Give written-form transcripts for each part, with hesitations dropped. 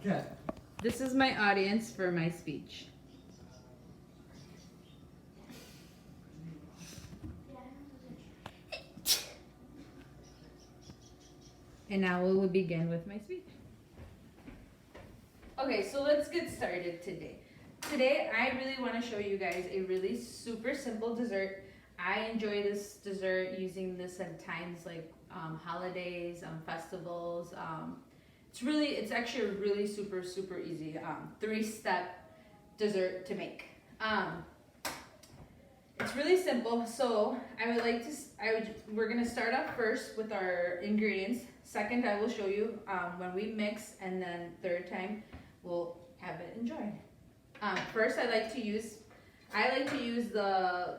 Yeah. This is my audience for my speech. And now we will begin with my speech. Okay, so let's get started today. Today, I really want to show you guys a really super simple dessert. I enjoy this dessert using this at times like holidays, festivals. It's actually a really super easy 3-step dessert to make. It's really simple. So we're gonna start off first with our ingredients. Second, I will show you when we mix, and then third time, we'll have it enjoy. First, I like to use the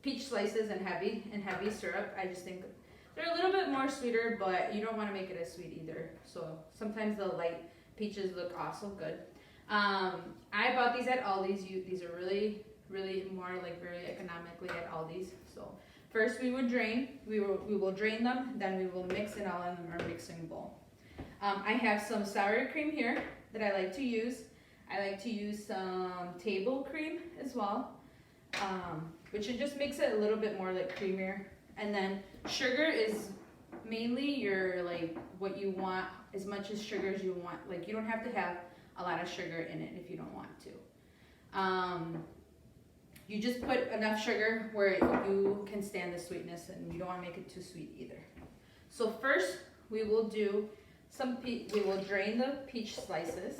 peach slices and heavy syrup. I just think they're a little bit more sweeter, but you don't want to make it as sweet either. So sometimes the light peaches look also good. I bought these at Aldi's. These are really more like very economically at Aldi's. So first we will drain them, then we will mix it all in our mixing bowl. I have some sour cream here that I like to use. I like to use some table cream as well, which it just makes it a little bit more like creamier. And then sugar is mainly your like what you want, as much as sugar as you want. Like you don't have to have a lot of sugar in it if you don't want to. You just put enough sugar where you can stand the sweetness, and you don't want to make it too sweet either. So first we will do we will drain the peach slices.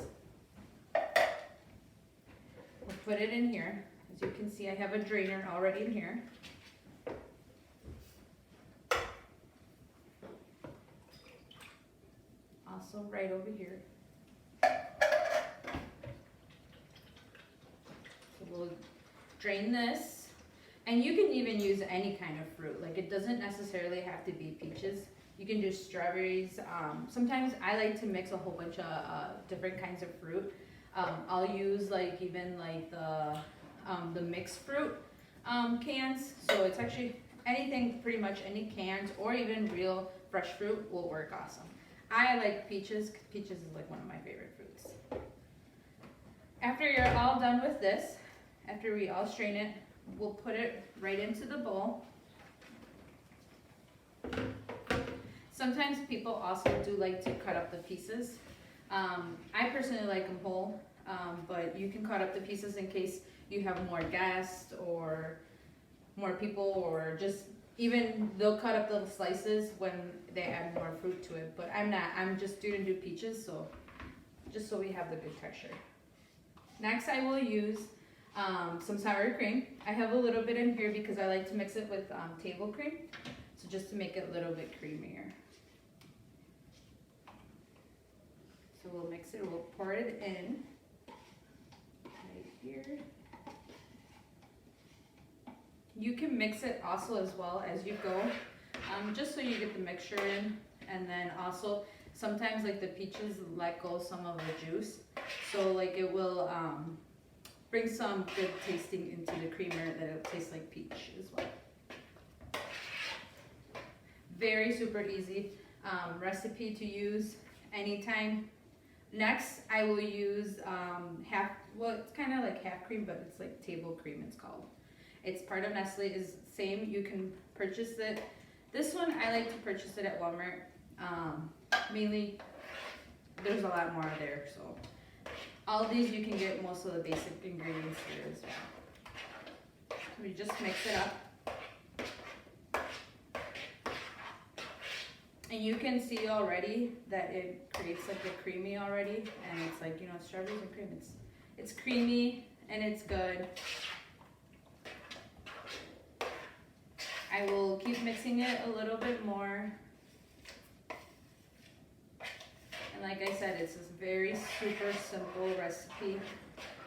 We'll put it in here. As you can see, I have a drainer already in here. Also right over here. So we'll drain this. And you can even use any kind of fruit. Like it doesn't necessarily have to be peaches. You can do strawberries. Sometimes I like to mix a whole bunch of different kinds of fruit. I'll use like even like the mixed fruit cans. So it's actually anything, pretty much any cans or even real fresh fruit will work awesome. I like peaches. Peaches is like one of my favorite fruits. After you're all done with this, after we all strain it, we'll put it right into the bowl. Sometimes people also do like to cut up the pieces. I personally like them whole, but you can cut up the pieces in case you have more guests or more people, or just even they'll cut up the slices when they add more fruit to it. But I'm just doing do peaches, so just so we have the good texture. Next, I will use some sour cream. I have a little bit in here because I like to mix it with table cream, so just to make it a little bit creamier. So we'll mix it, we'll pour it in right here. You can mix it also as well as you go, just so you get the mixture in. And then also, sometimes like the peaches let go some of the juice, so like it will bring some good tasting into the creamer that it'll taste like peach as well. Very super easy recipe to use anytime. Next, I will use it's kind of like half cream, but it's like table cream it's called. It's part of Nestle, is same, you can purchase it. This one, I like to purchase it at Walmart. Mainly, there's a lot more there, so. All these you can get most of the basic ingredients here as well. We just mix it up. And you can see already that it creates like a creamy already, and it's like, you know, strawberries and cream. It's creamy and it's good. I will keep mixing it a little bit more. And like I said, it's this very super simple recipe.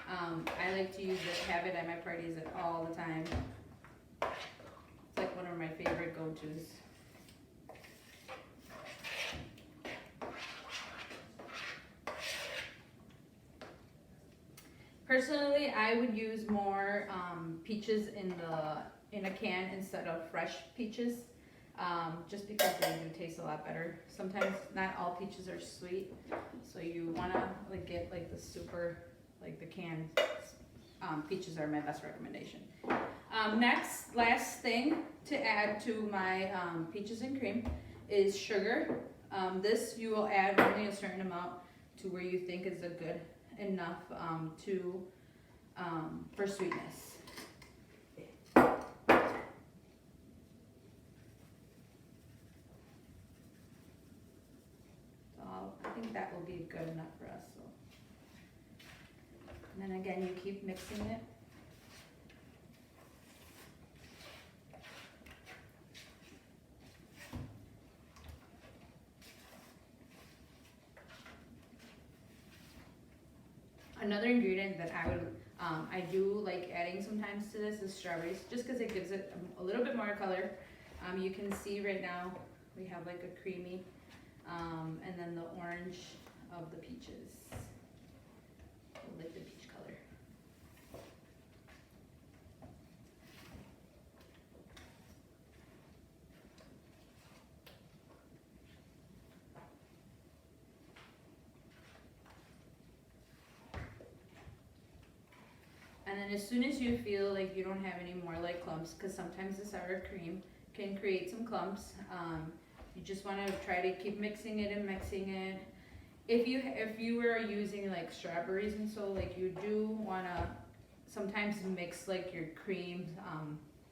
I like to use it, have it at my parties all the time. It's like one of my favorite go-tos. Personally, I would use more peaches in a can instead of fresh peaches. just because they do taste a lot better. Sometimes not all peaches are sweet, so you wanna like get like the super, like the canned peaches are my best recommendation. Last thing to add to my peaches and cream is sugar. This you will add only a certain amount to where you think is a good enough for sweetness. I think that will be good enough for us. So. And then again, you keep mixing it. Another ingredient that I do like adding sometimes to this is strawberries, just because it gives it a little bit more color. You can see right now we have like a creamy, and then the orange of the peaches, like the peach color. And then as soon as you feel like you don't have any more like clumps, because sometimes the sour cream can create some clumps, you just want to try to keep mixing it and mixing it. If you were using like strawberries and so, like you do want to sometimes mix like your cream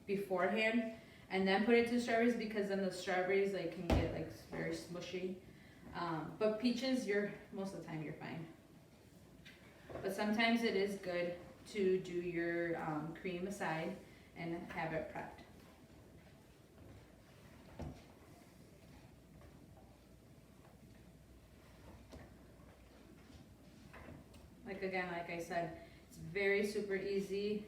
beforehand and then put it to strawberries, because then the strawberries like can get like very smushy. But peaches, most of the time you're fine. But sometimes it is good to do your cream aside and have it prepped. Like I said, it's very super easy.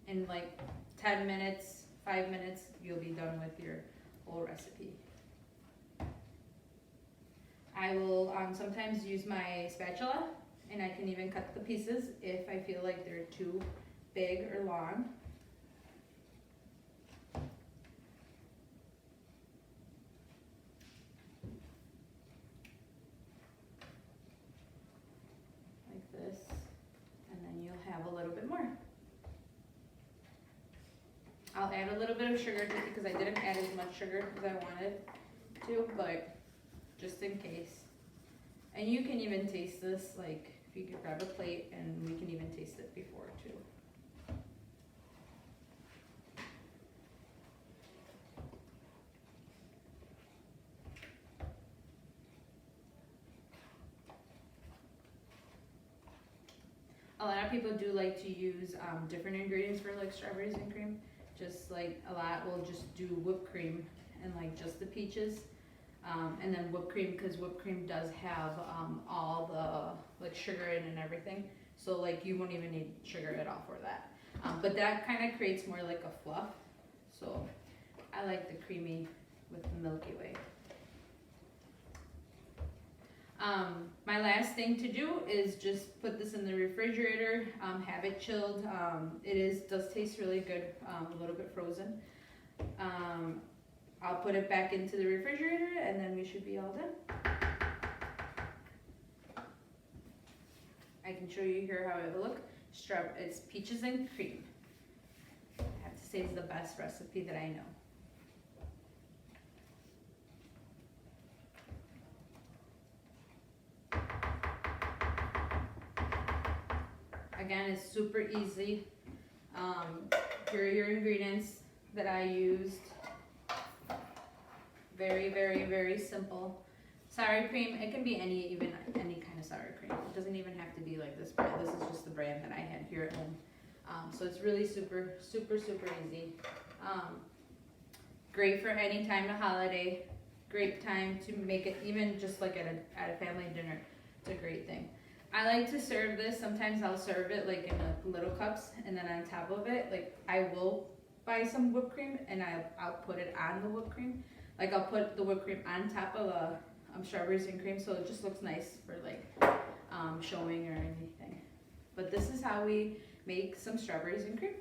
In like 10 minutes, 5 minutes, you'll be done with your whole recipe. I will sometimes use my spatula, and I can even cut the pieces if I feel like they're too big or long. Like this, and then you'll have a little bit more. I'll add a little bit of sugar just because I didn't add as much sugar as I wanted to, but just in case. And you can even taste this, like if you could grab a plate, and we can even taste it before too. A lot of people do like to use different ingredients for like strawberries and cream. Just like a lot will just do whipped cream and like just the peaches. And then whipped cream, because whipped cream does have all the like sugar in and everything. So like you won't even need sugar at all for that. But that kind of creates more like a fluff. So I like the creamy with the Milky Way. My last thing to do is just put this in the refrigerator, have it chilled. It does taste really good, a little bit frozen. I'll put it back into the refrigerator, and then we should be all done. I can show you here how it will look. It's peaches and cream. I have to say it's the best recipe that I know. Again, it's super easy. Here are your ingredients that I used. Very, very, very simple. Sour cream, it can be any kind of sour cream. It doesn't even have to be like this brand. This is just the brand that I had here at home. So it's really super, super, super easy. Great for any time of holiday. Great time to make it, even just like at a family dinner. It's a great thing. I like to serve this. Sometimes I'll serve it like in little cups, and then on top of it, like I will buy some whipped cream, and I'll put it on the whipped cream. Like I'll put the whipped cream on top of the strawberries and cream, so it just looks nice for like showing or anything. But this is how we make some strawberries and cream.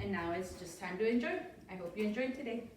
And now it's just time to enjoy. I hope you enjoyed today.